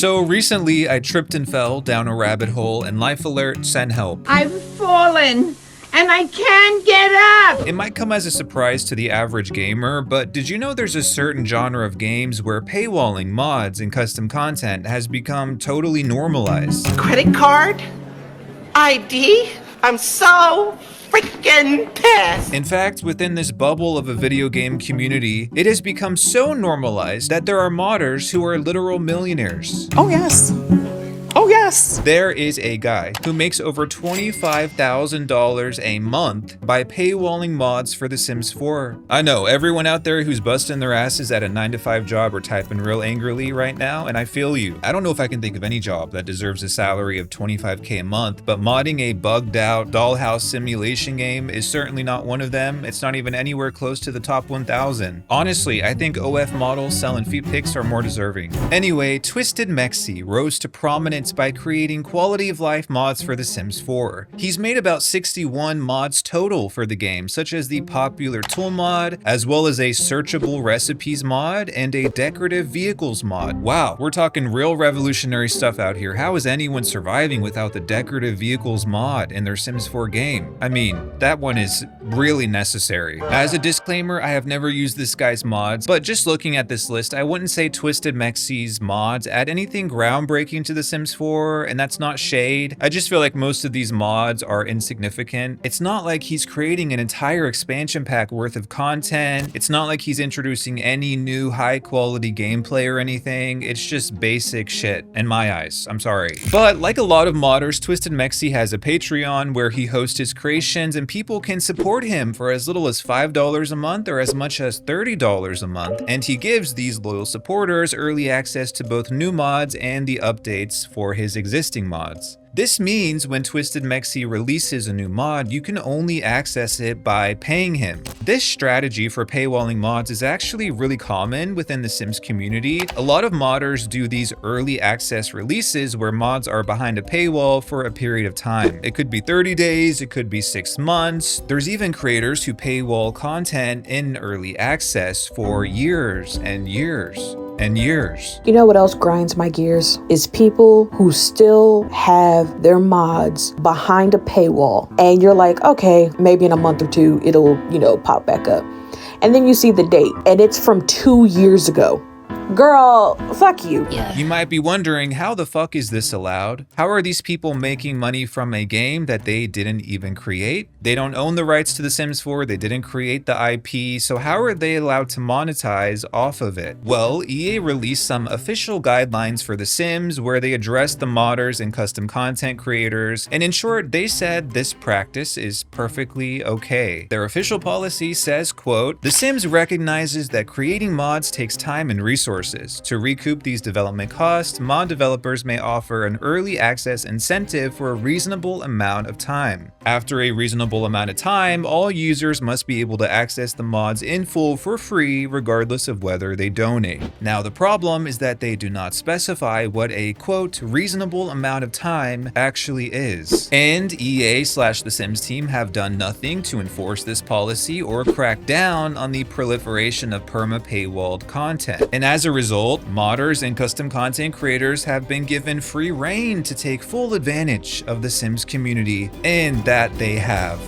So recently I tripped and fell down a rabbit hole and Life Alert sent help. I've fallen and I can't get up! It might come as a surprise to the average gamer, but did you know there's a certain genre of games where paywalling, mods, and custom content has become totally normalized? Credit card? ID? I'm so freaking pissed! In fact, within this bubble of a video game community, it has become so normalized that there are modders who are literal millionaires. Oh yes. Oh yes! There is a guy who makes over $25,000 a month by paywalling mods for The Sims 4. I know, everyone out there who's busting their asses at a 9-to-5 job are typing real angrily right now, and I feel you. I don't know if I can think of any job that deserves a salary of $25K a month, but modding a bugged out dollhouse simulation game is certainly not one of them. It's not even anywhere close to the top 1,000. Honestly, I think OF models selling feet pics are more deserving. Anyway, Twisted Mexi rose to prominence by creating quality of life mods for The Sims 4. He's made about 61 mods total for the game, such as the popular tool mod, as well as a searchable recipes mod and a decorative vehicles mod. Wow, we're talking real revolutionary stuff out here. How is anyone surviving without the decorative vehicles mod in their Sims 4 game? I mean, that one is really necessary. As a disclaimer, I have never used this guy's mods, but just looking at this list, I wouldn't say Twisted Mexi's mods add anything groundbreaking to The Sims 4, and that's not shade. I just feel like most of these mods are insignificant. It's not like he's creating an entire expansion pack worth of content. It's not like he's introducing any new high quality gameplay or anything. It's just basic shit in my eyes. I'm sorry. But like a lot of modders, Twisted Mexi has a Patreon where he hosts his creations and people can support him for as little as $5 a month or as much as $30 a month. And he gives these loyal supporters early access to both new mods and the updates for his existing mods. This means when Twisted Mexi releases a new mod, you can only access it by paying him. This strategy for paywalling mods is actually really common within the Sims community. A lot of modders do these early access releases where mods are behind a paywall for a period of time. It could be 30 days, it could be 6 months. There's even creators who paywall content in early access for years and years and years. You know what else grinds my gears? Is people who still have their mods behind a paywall and you're like, okay, maybe in a month or two it'll, pop back up. And then you see the date and it's from 2 years ago. Girl, fuck you. Yeah. You might be wondering, how the fuck is this allowed? How are these people making money from a game that they didn't even create? They don't own the rights to The Sims 4, they didn't create the IP, so how are they allowed to monetize off of it? Well, EA released some official guidelines for The Sims where they addressed the modders and custom content creators, and in short, they said this practice is perfectly okay. Their official policy says, quote, "The Sims recognizes that creating mods takes time and resources. To recoup these development costs, mod developers may offer an early access incentive for a reasonable amount of time. After a reasonable amount of time, all users must be able to access the mods in full for free, regardless of whether they donate." Now, the problem is that they do not specify what a, quote, reasonable amount of time actually is. And EA/The Sims team have done nothing to enforce this policy or crack down on the proliferation of perma-paywalled content. And as a result, modders and custom content creators have been given free reign to take full advantage of the Sims community, and that they have.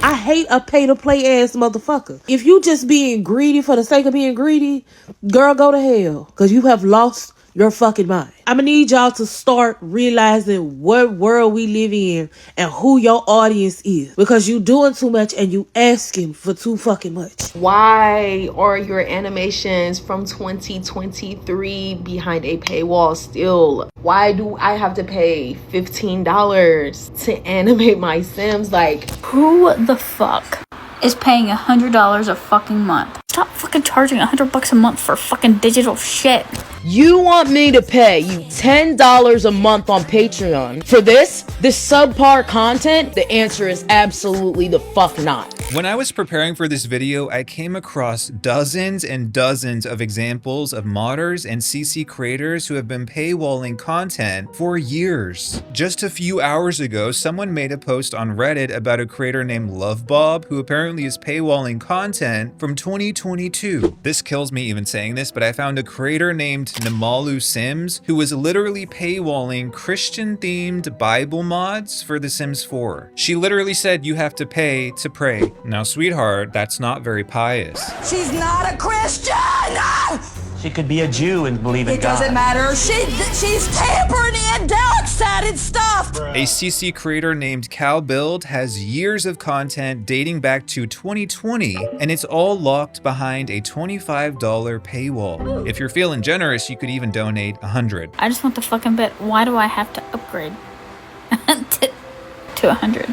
I hate a pay-to-play ass motherfucker. If you just being greedy for the sake of being greedy, girl, go to hell, because you have lost your fucking mind. I'm gonna need y'all to start realizing what world we live in and who your audience is, because you doing too much and you asking for too fucking much. Why are your animations from 2023 behind a paywall still? Why do I have to pay $15 to animate my Sims? Like, who the fuck is paying $100 a fucking month? Stop fucking charging $100 a month for fucking digital shit. You want me to pay you $10 a month on Patreon for this subpar content? The answer is absolutely the fuck not. When I was preparing for this video, I came across dozens and dozens of examples of modders and CC creators who have been paywalling content for years. Just a few hours ago, someone made a post on Reddit about a creator named Lovebob who apparently is paywalling content from 2022. This kills me even saying this, but I found a creator named Namalu Sims who was literally paywalling Christian-themed Bible mods for The Sims 4. She literally said you have to pay to pray. Now, sweetheart, that's not very pious. She's not a Christian! She could be a Jew and believe in God. It doesn't matter. She's tampering in dark-sided stuff! A CC creator named CalBuild has years of content dating back to 2020, and it's all locked behind a $25 paywall. If you're feeling generous, you could even donate $100. I just want the fucking bit. Why do I have to upgrade to 100?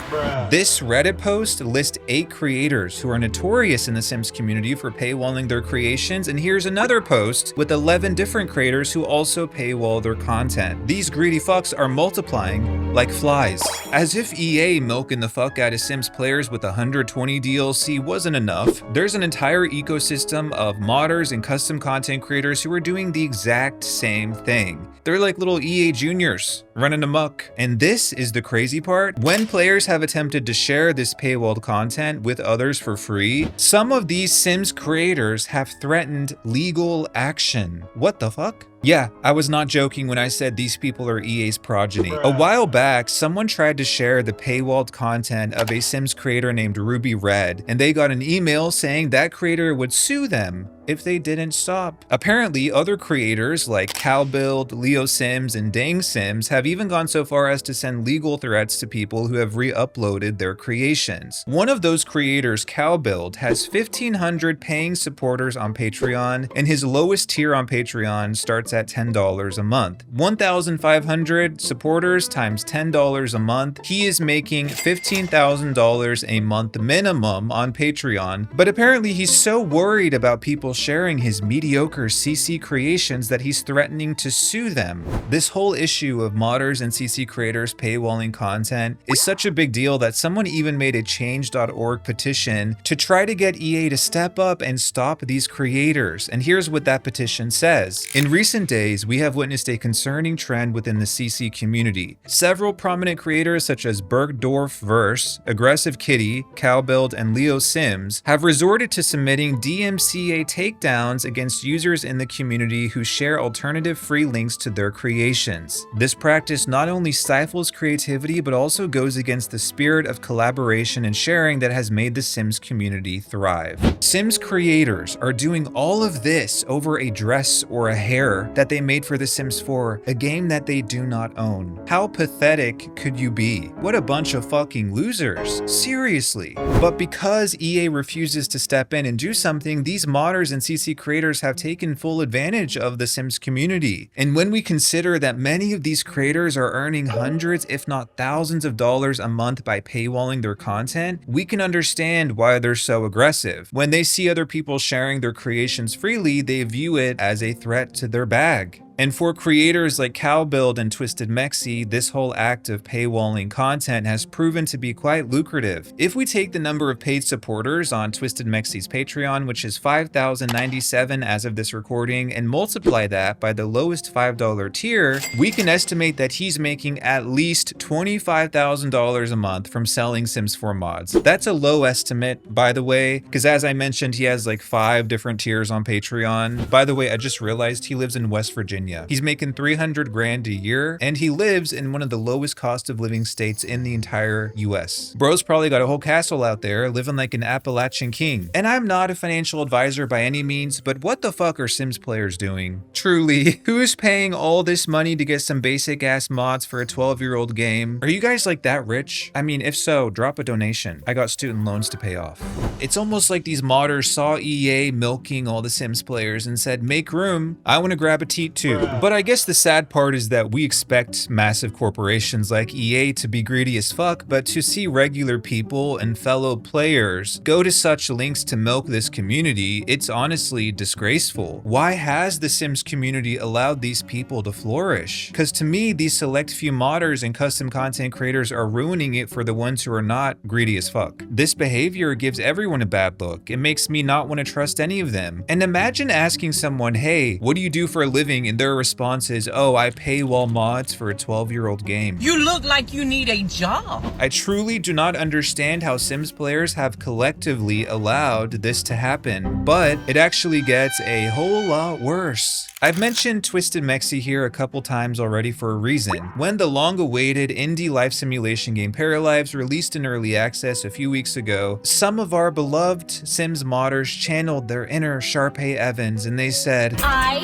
This Reddit post lists 8 creators who are notorious in the Sims community for paywalling their creations, and here's another post with 11 different creators who also paywall their content. These greedy fucks are multiplying like flies. As if EA milking the fuck out of Sims players with 120 DLC wasn't enough, there's an entire ecosystem of modders and custom content creators who are doing the exact same thing. They're like little EA juniors running amok. And this is the crazy part. When players have attempted to share this paywalled content with others for free, some of these Sims creators have threatened legal action. What the fuck? Yeah, I was not joking when I said these people are EA's progeny. A while back, someone tried to share the paywalled content of a Sims creator named Ruby Red, and they got an email saying that creator would sue them if they didn't stop. Apparently, other creators like CalBuild, Leo Sims, and Dang Sims have even gone so far as to send legal threats to people who have re-uploaded their creations. One of those creators, CalBuild, has 1,500 paying supporters on Patreon, and his lowest tier on Patreon starts at $10 a month. 1,500 supporters times $10 a month. He is making $15,000 a month minimum on Patreon, but apparently he's so worried about people sharing his mediocre CC creations that he's threatening to sue them. This whole issue of modders and CC creators paywalling content is such a big deal that someone even made a change.org petition to try to get EA to step up and stop these creators. And here's what that petition says. In recent days, we have witnessed a concerning trend within the CC community. Several prominent creators such as Bergdorf Verse, Aggressive Kitty, CalBuild, and Leo Sims have resorted to submitting DMCA takedowns against users in the community who share alternative free links to their creations. This practice not only stifles creativity, but also goes against the spirit of collaboration and sharing that has made the Sims community thrive. Sims creators are doing all of this over a dress or a hair that they made for The Sims 4, a game that they do not own. How pathetic could you be? What a bunch of fucking losers. Seriously. But because EA refuses to step in and do something, these modders and CC creators have taken full advantage of the Sims community. And when we consider that many of these creators are earning hundreds, if not thousands of dollars a month by paywalling their content, we can understand why they're so aggressive. When they see other people sharing their creations freely, they view it as a threat to their bag. And for creators like CalBuild and Twisted Mexi, this whole act of paywalling content has proven to be quite lucrative. If we take the number of paid supporters on Twisted Mexi's Patreon, which is 5,097 as of this recording, and multiply that by the lowest $5 tier, we can estimate that he's making at least $25,000 a month from selling Sims 4 mods. That's a low estimate, by the way, because as I mentioned, he has like 5 different tiers on Patreon. By the way, I just realized he lives in West Virginia. He's making 300 grand a year, and he lives in one of the lowest cost of living states in the entire US. Bro's probably got a whole castle out there, living like an Appalachian king. And I'm not a financial advisor by any means, but what the fuck are Sims players doing? Truly, who is paying all this money to get some basic ass mods for a 12-year-old game? Are you guys like that rich? I mean, if so, drop a donation. I got student loans to pay off. It's almost like these modders saw EA milking all the Sims players and said, make room, I want to grab a teat too. But I guess the sad part is that we expect massive corporations like EA to be greedy as fuck, but to see regular people and fellow players go to such lengths to milk this community, it's honestly disgraceful. Why has the Sims community allowed these people to flourish? Because to me, these select few modders and custom content creators are ruining it for the ones who are not greedy as fuck. This behavior gives everyone a bad look. It makes me not want to trust any of them. And imagine asking someone, hey, what do you do for a living? And their response is, oh, I paywall mods for a 12-year-old game. You look like you need a job. I truly do not understand how Sims players have collectively allowed this to happen, but it actually gets a whole lot worse. I've mentioned Twisted Mexi here a couple times already for a reason. When the long-awaited indie life simulation game Paralives released in early access a few weeks ago, some of our beloved Sims modders channeled their inner Sharpay Evans and they said, I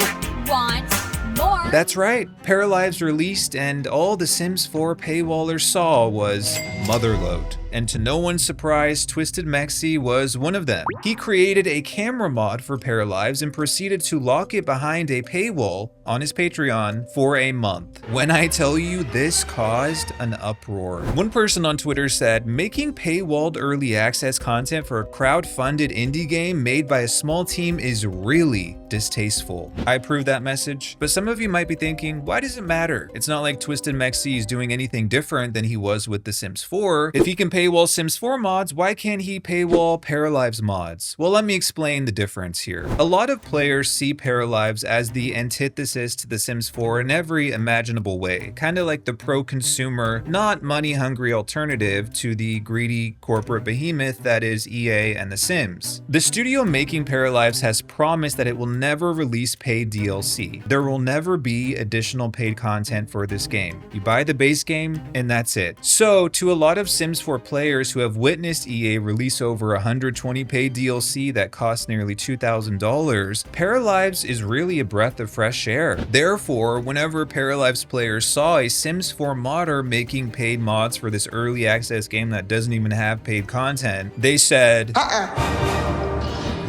want more. That's right, Paralives released and all the Sims 4 paywallers saw was Motherload. And to no one's surprise, Twisted Mexi was one of them. He created a camera mod for Paralives and proceeded to lock it behind a paywall on his Patreon for a month. When I tell you, this caused an uproar. One person on Twitter said, making paywalled early access content for a crowd-funded indie game made by a small team is really distasteful. I approve that message, but some of you might be thinking, why does it matter? It's not like Twisted Mexi is doing anything different than he was with The Sims 4. If he can paywall Sims 4 mods, why can't he paywall Paralives mods? Well, let me explain the difference here. A lot of players see Paralives as the antithesis to The Sims 4 in every imaginable way, kind of like the pro-consumer, not money-hungry alternative to the greedy corporate behemoth that is EA and The Sims. The studio making Paralives has promised that it will never release paid DLC. There will never be additional paid content for this game. You buy the base game, and that's it. So, to a lot of Sims 4 players who have witnessed EA release over 120 paid DLC that cost nearly $2,000, Paralives is really a breath of fresh air. Therefore, whenever Paralives players saw a Sims 4 modder making paid mods for this early access game that doesn't even have paid content, they said,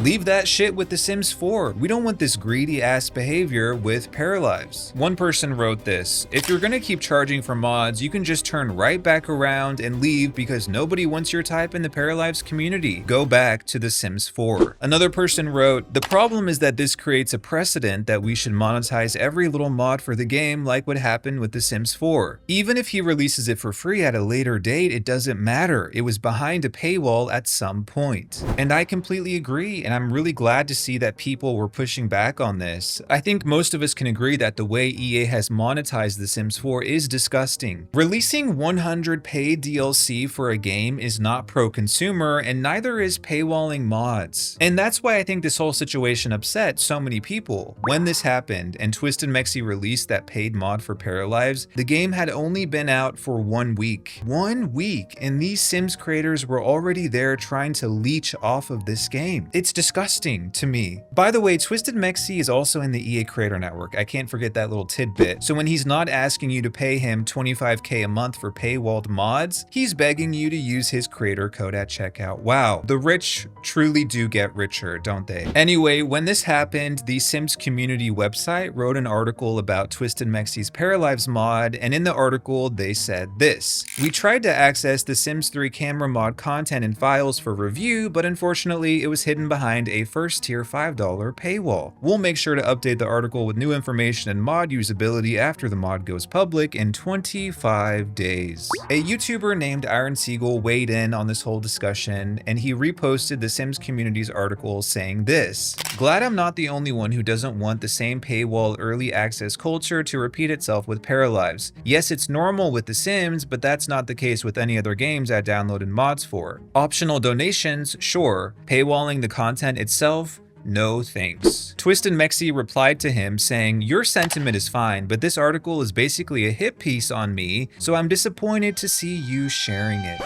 leave that shit with The Sims 4. We don't want this greedy ass behavior with Paralives. One person wrote this, if you're gonna keep charging for mods, you can just turn right back around and leave because nobody wants your type in the Paralives community. Go back to The Sims 4. Another person wrote, the problem is that this creates a precedent that we should monetize every little mod for the game like what happened with The Sims 4. Even if he releases it for free at a later date, it doesn't matter. It was behind a paywall at some point. And I completely agree. And I'm really glad to see that people were pushing back on this. I think most of us can agree that the way EA has monetized The Sims 4 is disgusting. Releasing 100 paid DLC for a game is not pro-consumer, and neither is paywalling mods. And that's why I think this whole situation upset so many people. When this happened and Twisted Mexi released that paid mod for Paralives, the game had only been out for 1 week. 1 week, and these Sims creators were already there trying to leech off of this game. It's disgusting to me. By the way, Twisted Mexi is also in the EA Creator Network. I can't forget that little tidbit. So when he's not asking you to pay him $25K a month for paywalled mods, he's begging you to use his creator code at checkout. Wow, the rich truly do get richer, don't they? Anyway, when this happened, the Sims community website wrote an article about Twisted Mexi's Paralives mod, and in the article they said this: we tried to access the Sims 3 camera mod content and files for review, but unfortunately it was hidden behind a first tier $5 paywall. We'll make sure to update the article with new information and mod usability after the mod goes public in 25 days. A YouTuber named Iron Siegel weighed in on this whole discussion, and he reposted the Sims community's article saying this: glad I'm not the only one who doesn't want the same paywall early access culture to repeat itself with Paralives. Yes, it's normal with The Sims, but that's not the case with any other games I downloaded mods for. Optional donations, sure. Paywalling the content itself, no thanks. Twisted Mexi replied to him saying, your sentiment is fine, but this article is basically a hit piece on me, so I'm disappointed to see you sharing it.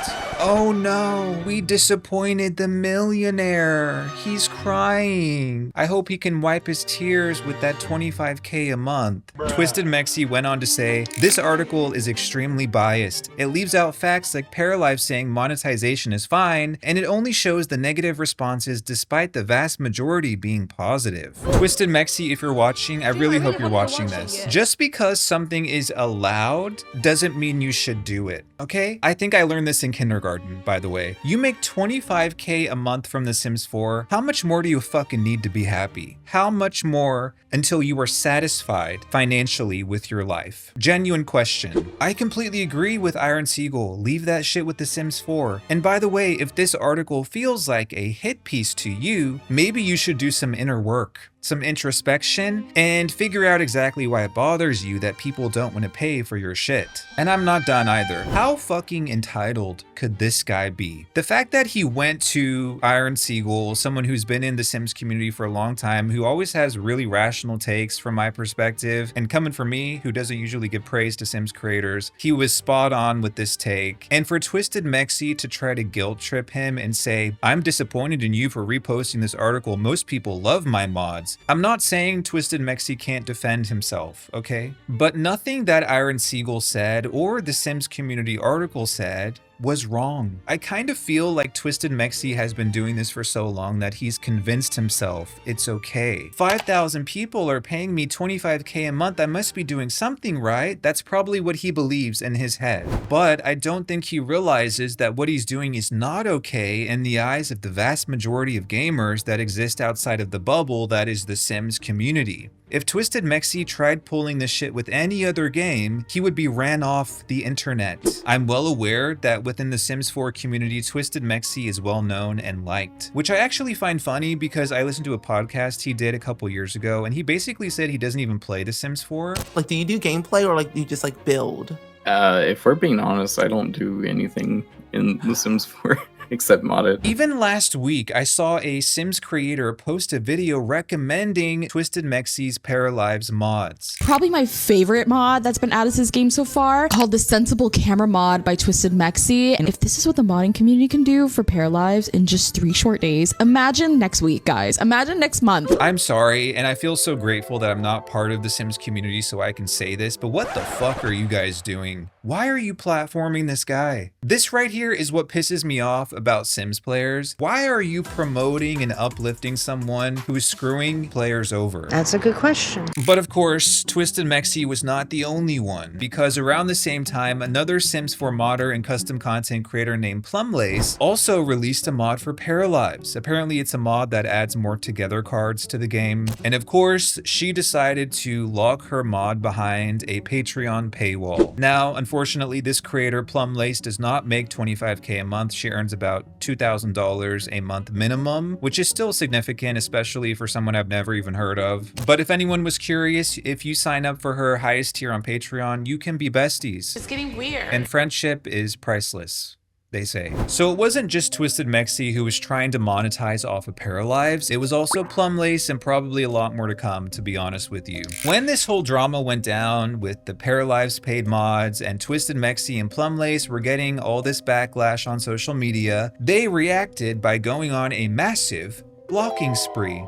Oh no, we disappointed the millionaire. He's crying. I hope he can wipe his tears with that 25K a month. Twisted Mexi went on to say, this article is extremely biased. It leaves out facts like Paralives saying monetization is fine, and it only shows the negative responses despite the vast majority being positive. Twisted Mexi, if you're watching, I really hope you're watching this. Just because something is allowed doesn't mean you should do it, okay? I think I learned this in kindergarten, by the way. You make 25K a month from The Sims 4. How much more do you fucking need to be happy? How much more until you are satisfied financially with your life? Genuine question. I completely agree with Iron Seagull. Leave that shit with The Sims 4. And by the way, if this article feels like a hit piece to you, maybe you should do some inner work, some introspection, and figure out exactly why it bothers you that people don't want to pay for your shit. And I'm not done either. How fucking entitled could this guy be? The fact that he went to Iron Seagull, someone who's been in the Sims community for a long time, who always has really rational takes from my perspective, and coming from me, who doesn't usually give praise to Sims creators, he was spot on with this take. And for Twisted Mexi to try to guilt trip him and say, I'm disappointed in you for reposting this article, most people love my mods. I'm not saying Twisted Mexi can't defend himself, okay? But nothing that Iron Seagull said or the Sims community article said was wrong. I kind of feel like Twisted Mexi has been doing this for so long that he's convinced himself it's okay. 5,000 people are paying me 25K a month. I must be doing something right. That's probably what he believes in his head. But I don't think he realizes that what he's doing is not okay in the eyes of the vast majority of gamers that exist outside of the bubble that is the Sims community. If Twisted Mexi tried pulling this shit with any other game, he would be ran off the internet. I'm well aware that within the Sims 4 community, Twisted Mexi is well known and liked, which I actually find funny because I listened to a podcast he did a couple years ago, and he basically said he doesn't even play The Sims 4. Like, do you do gameplay or like do you just like build? If we're being honest, I don't do anything in The Sims 4. Except modded. Even last week, I saw a Sims creator post a video recommending Twisted Mexi's Paralives mods. Probably my favorite mod that's been added to this game so far, called the Sensible Camera mod by Twisted Mexi. And if this is what the modding community can do for Paralives in just 3 short days, imagine next week, guys. Imagine next month. I'm sorry, and I feel so grateful that I'm not part of the Sims community so I can say this, but what the fuck are you guys doing? Why are you platforming this guy? This right here is what pisses me off about Sims players. Why are you promoting and uplifting someone who's screwing players over? That's a good question. But of course, Twisted Mexi was not the only one, because around the same time, another Sims 4 modder and custom content creator named Plumlace also released a mod for Paralives. Apparently it's a mod that adds more together cards to the game. And of course, she decided to lock her mod behind a Patreon paywall. Now, unfortunately, this creator, Plumlace, does not make 25K a month. She earns about $2,000 a month minimum, which is still significant, especially for someone I've never even heard of. But if anyone was curious, if you sign up for her highest tier on Patreon, you can be besties. It's getting weird. And friendship is priceless, they say. So it wasn't just Twisted Mexi who was trying to monetize off of Paralives, it was also Plumlace and probably a lot more to come, to be honest with you. When this whole drama went down with the Paralives paid mods and Twisted Mexi and Plumlace were getting all this backlash on social media, they reacted by going on a massive blocking spree.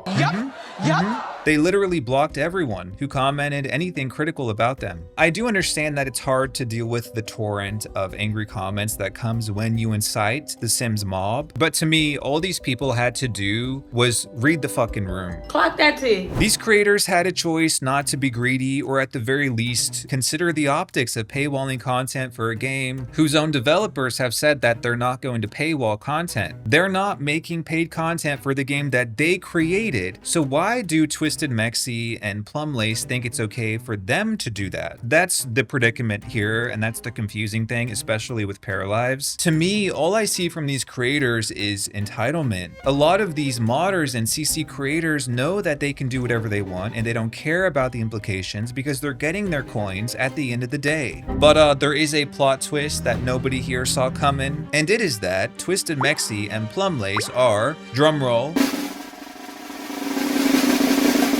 They literally blocked everyone who commented anything critical about them. I do understand that it's hard to deal with the torrent of angry comments that comes when you incite the Sims mob, but to me, all these people had to do was read the fucking room. Clock that T. These creators had a choice not to be greedy, or at the very least, consider the optics of paywalling content for a game whose own developers have said that they're not going to paywall content. They're not making paid content for the game that they created, so why do Twisted Mexi and Plumlace think it's okay for them to do that? That's the predicament here, and that's the confusing thing, especially with Paralives. To me, all I see from these creators is entitlement. A lot of these modders and CC creators know that they can do whatever they want, and they don't care about the implications because they're getting their coins at the end of the day. But there is a plot twist that nobody here saw coming, and it is that Twisted Mexi and Plumlace are, drumroll,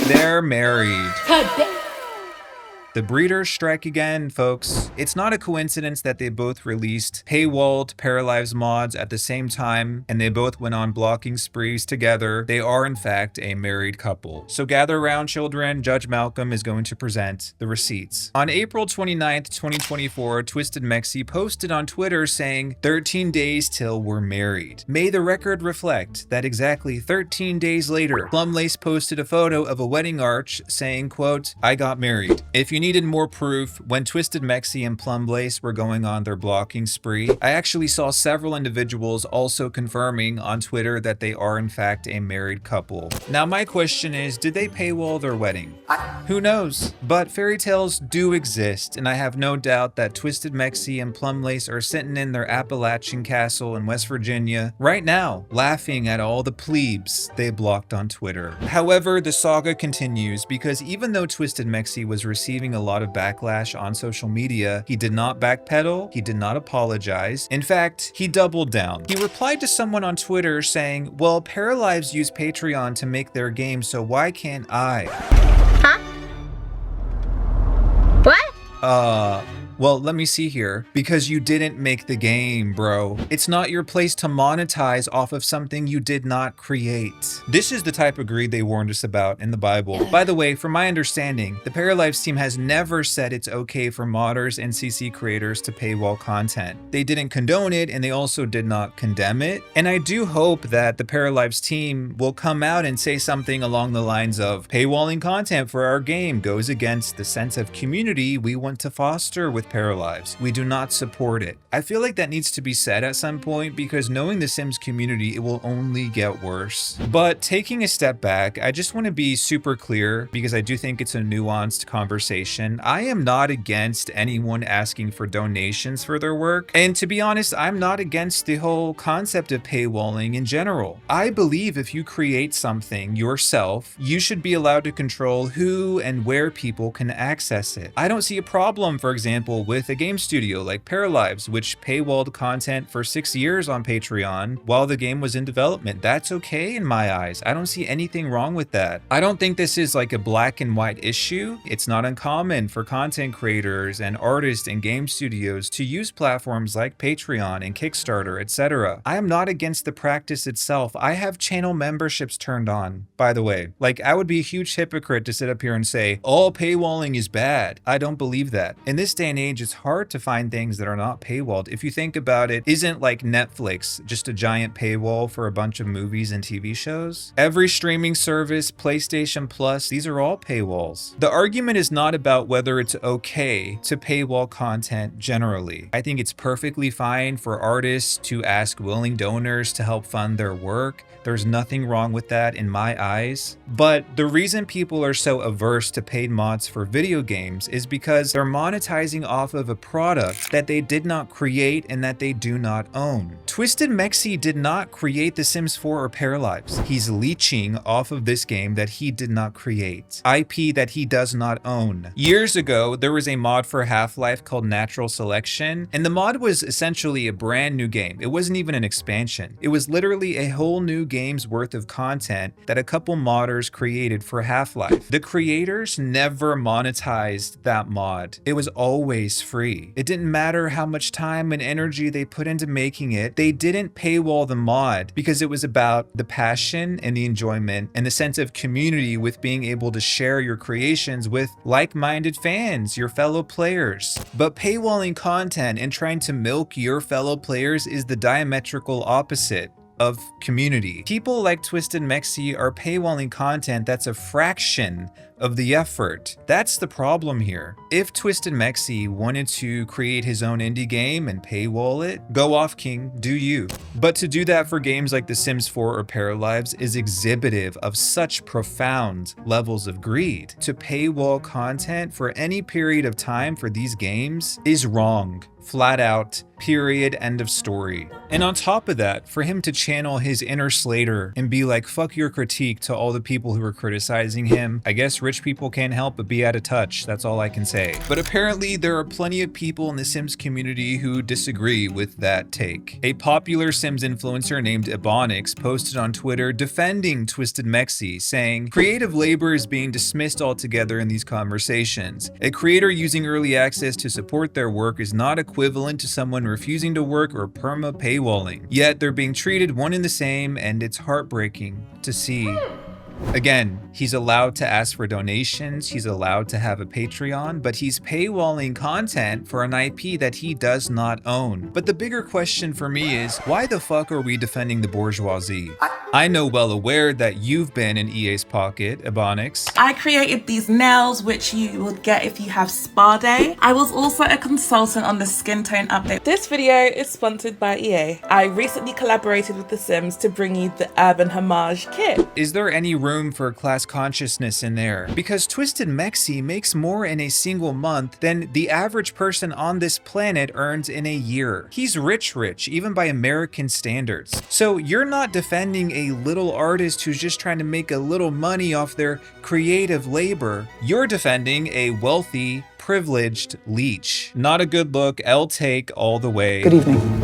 they're married. The breeders strike again, folks. It's not a coincidence that they both released paywalled Paralives mods at the same time, and they both went on blocking sprees together. They are, in fact, a married couple. So gather around, children. Judge Malcolm is going to present the receipts. On April 29th, 2024, Twisted Mexi posted on Twitter saying, 13 days till we're married. May the record reflect that exactly 13 days later, Plumlace posted a photo of a wedding arch saying, quote, I got married. If you needed more proof, when Twisted Mexi and Plumlace were going on their blocking spree, I actually saw several individuals also confirming on Twitter that they are in fact a married couple. Now my question is, did they paywall their wedding? Who knows? But fairy tales do exist, and I have no doubt that Twisted Mexi and Plumlace are sitting in their Appalachian castle in West Virginia right now, laughing at all the plebes they blocked on Twitter. However, the saga continues because even though Twisted Mexi was receiving a lot of backlash on social media, he did not backpedal, he did not apologize. In fact, he doubled down. He replied to someone on Twitter saying, well, Paralives use Patreon to make their game, so why can't I? Huh? What? Well, let me see here. Because you didn't make the game, bro. It's not your place to monetize off of something you did not create. This is the type of greed they warned us about in the Bible. By the way, from my understanding, the Paralives team has never said it's okay for modders and CC creators to paywall content. They didn't condone it, and they also did not condemn it. And I do hope that the Paralives team will come out and say something along the lines of, paywalling content for our game goes against the sense of community we want to foster with Paralives. We do not support it. I feel like that needs to be said at some point because knowing the Sims community, it will only get worse. But taking a step back, I just want to be super clear because I do think it's a nuanced conversation. I am not against anyone asking for donations for their work. And to be honest, I'm not against the whole concept of paywalling in general. I believe if you create something yourself, you should be allowed to control who and where people can access it. I don't see a problem, for example, with a game studio like Paralives, which paywalled content for 6 years on Patreon while the game was in development. That's okay in my eyes. I don't see anything wrong with that. I don't think this is like a black and white issue. It's not uncommon for content creators and artists and game studios to use platforms like Patreon and Kickstarter, etc. I am not against the practice itself. I have channel memberships turned on, by the way. Like, I would be a huge hypocrite to sit up here and say, all paywalling is bad. I don't believe that. In this day and age, it's hard to find things that are not paywalled. If you think about it, isn't like Netflix just a giant paywall for a bunch of movies and TV shows? Every streaming service, PlayStation Plus, these are all paywalls. The argument is not about whether it's okay to paywall content generally. I think it's perfectly fine for artists to ask willing donors to help fund their work. There's nothing wrong with that in my eyes. But the reason people are so averse to paid mods for video games is because they're monetizing off of a product that they did not create and that they do not own. Twisted Mexi did not create The Sims 4 or Paralives. He's leeching off of this game that he did not create, IP that he does not own. Years ago, there was a mod for Half-Life called Natural Selection, and the mod was essentially a brand new game. It wasn't even an expansion. It was literally a whole new game's worth of content that a couple modders created for Half-Life. The creators never monetized that mod. It was always free. It didn't matter how much time and energy they put into making it. They didn't paywall the mod because it was about the passion and the enjoyment and the sense of community with being able to share your creations with like-minded fans, your fellow players. But paywalling content and trying to milk your fellow players is the diametrical opposite of community. People like Twisted Mexi are paywalling content that's a fraction of the effort. That's the problem here. If Twisted Mexi wanted to create his own indie game and paywall it, go off, king, do you. But to do that for games like The Sims 4 or Paralives is exhibitive of such profound levels of greed. To paywall content for any period of time for these games is wrong. Flat out, period, end of story. And on top of that, for him to channel his inner Slater and be like, fuck your critique to all the people who were criticizing him, I guess rich people can't help but be out of touch. That's all I can say. But apparently there are plenty of people in the Sims community who disagree with that take. A popular Sims influencer named Ebonix posted on Twitter defending Twisted Mexi, saying, "Creative labor is being dismissed altogether in these conversations. A creator using early access to support their work is not equivalent to someone refusing to work or perma-paywalling. Yet they're being treated one and the same, and it's heartbreaking to see." Again, he's allowed to ask for donations, he's allowed to have a Patreon, but he's paywalling content for an IP that he does not own. But the bigger question for me is, why the fuck are we defending the bourgeoisie? I know well aware that you've been in EA's pocket, Ebonix. I created these nails, which you would get if you have spa day. I was also a consultant on the skin tone update. This video is sponsored by EA. I recently collaborated with The Sims to bring you the Urban Homage kit. Is there any room for class consciousness in there? Because Twisted Mexi makes more in a single month than the average person on this planet earns in a year. He's rich, even by American standards. So you're not defending a little artist who's just trying to make a little money off their creative labor. You're defending a wealthy, privileged leech. Not a good look. I'll take all the way. Good evening.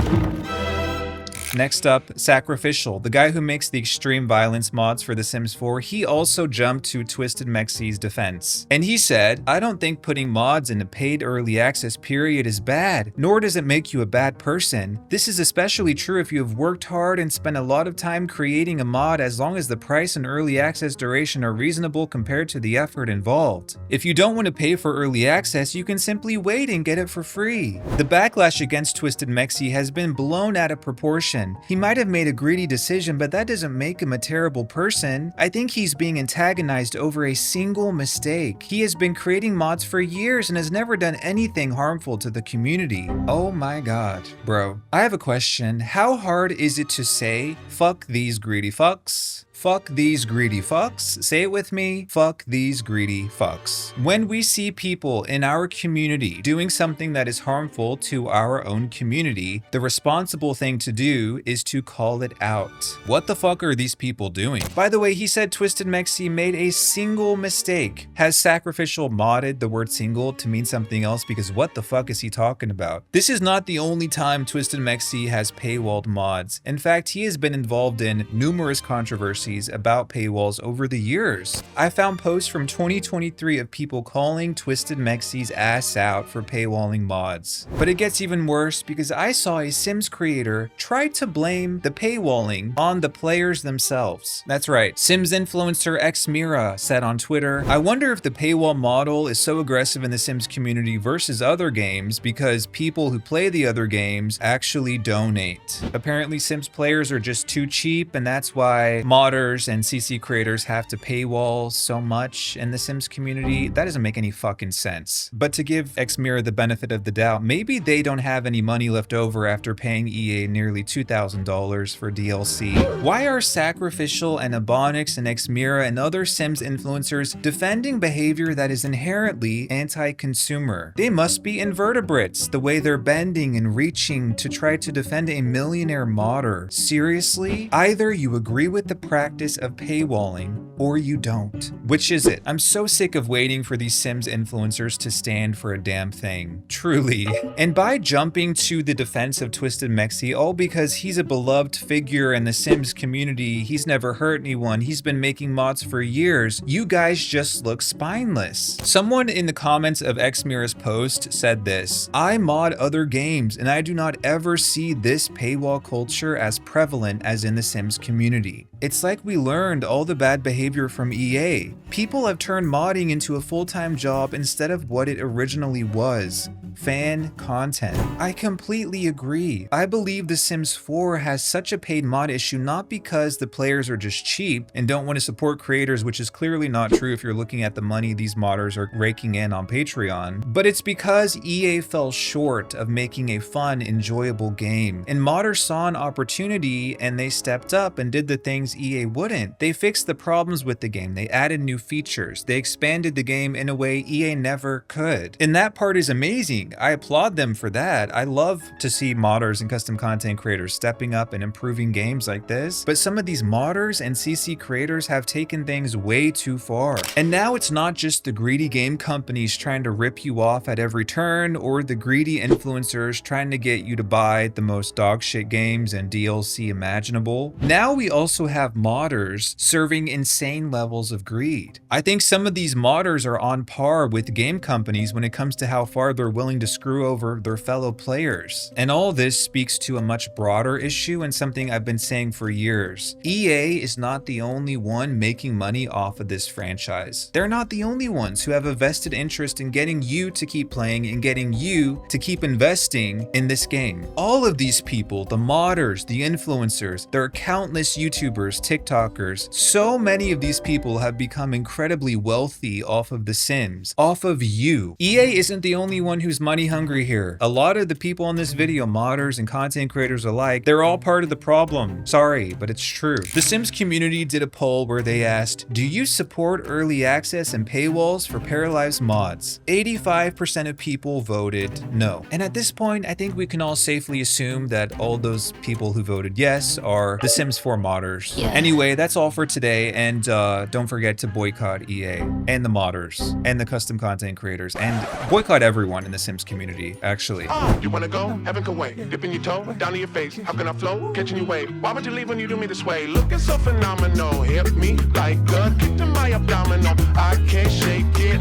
Next up, Sacrificial, the guy who makes the extreme violence mods for The Sims 4, he also jumped to Twisted Mexi's defense. And he said, "I don't think putting mods in a paid early access period is bad, nor does it make you a bad person. This is especially true if you have worked hard and spent a lot of time creating a mod, as long as the price and early access duration are reasonable compared to the effort involved. If you don't want to pay for early access, you can simply wait and get it for free." The backlash against Twisted Mexi has been blown out of proportion. He might have made a greedy decision, but that doesn't make him a terrible person. I think he's being antagonized over a single mistake. He has been creating mods for years and has never done anything harmful to the community. Oh my god. Bro, I have a question. How hard is it to say, "Fuck these greedy fucks"? Fuck these greedy fucks. Say it with me. Fuck these greedy fucks. When we see people in our community doing something that is harmful to our own community, the responsible thing to do is to call it out. What the fuck are these people doing? By the way, he said Twisted Mexi made a single mistake. Has Sacrificial modded the word single to mean something else? Because what the fuck is he talking about? This is not the only time Twisted Mexi has paywalled mods. In fact, he has been involved in numerous controversies about paywalls over the years. I found posts from 2023 of people calling Twisted Mexi's ass out for paywalling mods. But it gets even worse because I saw a Sims creator try to blame the paywalling on the players themselves. That's right, Sims influencer Xmira said on Twitter, "I wonder if the paywall model is so aggressive in the Sims community versus other games because people who play the other games actually donate. Apparently Sims players are just too cheap, and that's why modders and CC creators have to paywall so much in the Sims community. That doesn't make any fucking sense." But to give Xmira the benefit of the doubt, maybe they don't have any money left over after paying EA nearly $2,000 for DLC. Why are Sacrificial and Ebonix and Xmira and other Sims influencers defending behavior that is inherently anti-consumer? They must be invertebrates, the way they're bending and reaching to try to defend a millionaire modder. Seriously? Either you agree with the practice of paywalling, or you don't. Which is it? I'm so sick of waiting for these Sims influencers to stand for a damn thing. Truly. And by jumping to the defense of Twisted Mexi, all because he's a beloved figure in the Sims community, he's never hurt anyone, he's been making mods for years, you guys just look spineless. Someone in the comments of Xmira's post said this, "I mod other games and I do not ever see this paywall culture as prevalent as in the Sims community. It's like we learned all the bad behavior from EA. People have turned modding into a full-time job instead of what it originally was. Fan content." I completely agree. I believe The Sims 4 has such a paid mod issue not because the players are just cheap and don't want to support creators, which is clearly not true if you're looking at the money these modders are raking in on Patreon, but it's because EA fell short of making a fun, enjoyable game. And modders saw an opportunity and they stepped up and did the things EA wouldn't. They fixed the problems with the game. They added new features. They expanded the game in a way EA never could. And that part is amazing. gaming. I applaud them for that. I love to see modders and custom content creators stepping up and improving games like this. But some of these modders and CC creators have taken things way too far. And now it's not just the greedy game companies trying to rip you off at every turn, or the greedy influencers trying to get you to buy the most dogshit games and DLC imaginable. Now we also have modders serving insane levels of greed. I think some of these modders are on par with game companies when it comes to how far they're willing to screw over their fellow players. And all this speaks to a much broader issue and something I've been saying for years. EA is not the only one making money off of this franchise. They're not the only ones who have a vested interest in getting you to keep playing and getting you to keep investing in this game. All of these people, the modders, the influencers, there are countless YouTubers, TikTokers. So many of these people have become incredibly wealthy off of The Sims, off of you. EA isn't the only one who's money hungry here. A lot of the people in this video, modders and content creators alike, they're all part of the problem. Sorry, but it's true. The Sims community did a poll where they asked, do you support early access and paywalls for Paralives mods? 85% of people voted no. And at this point, I think we can all safely assume that all those people who voted yes are The Sims 4 modders. Yeah. Anyway, that's all for today, and don't forget to boycott EA and the modders and the custom content creators, and boycott everyone in the Sims community, actually. You wanna go? Heaven can wait. Dipping your toe down to your face. How can I flow? Catching your wave. Why would you leave when you do me this way? Looking so phenomenal. Hit me like a kick to my abdominal. I can't shake it.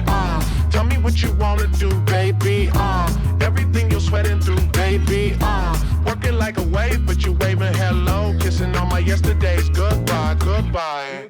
Tell me what you wanna do, baby. Everything you're sweating through, baby. Working like a wave, but you waving hello. Kissing all my yesterdays. Goodbye, goodbye.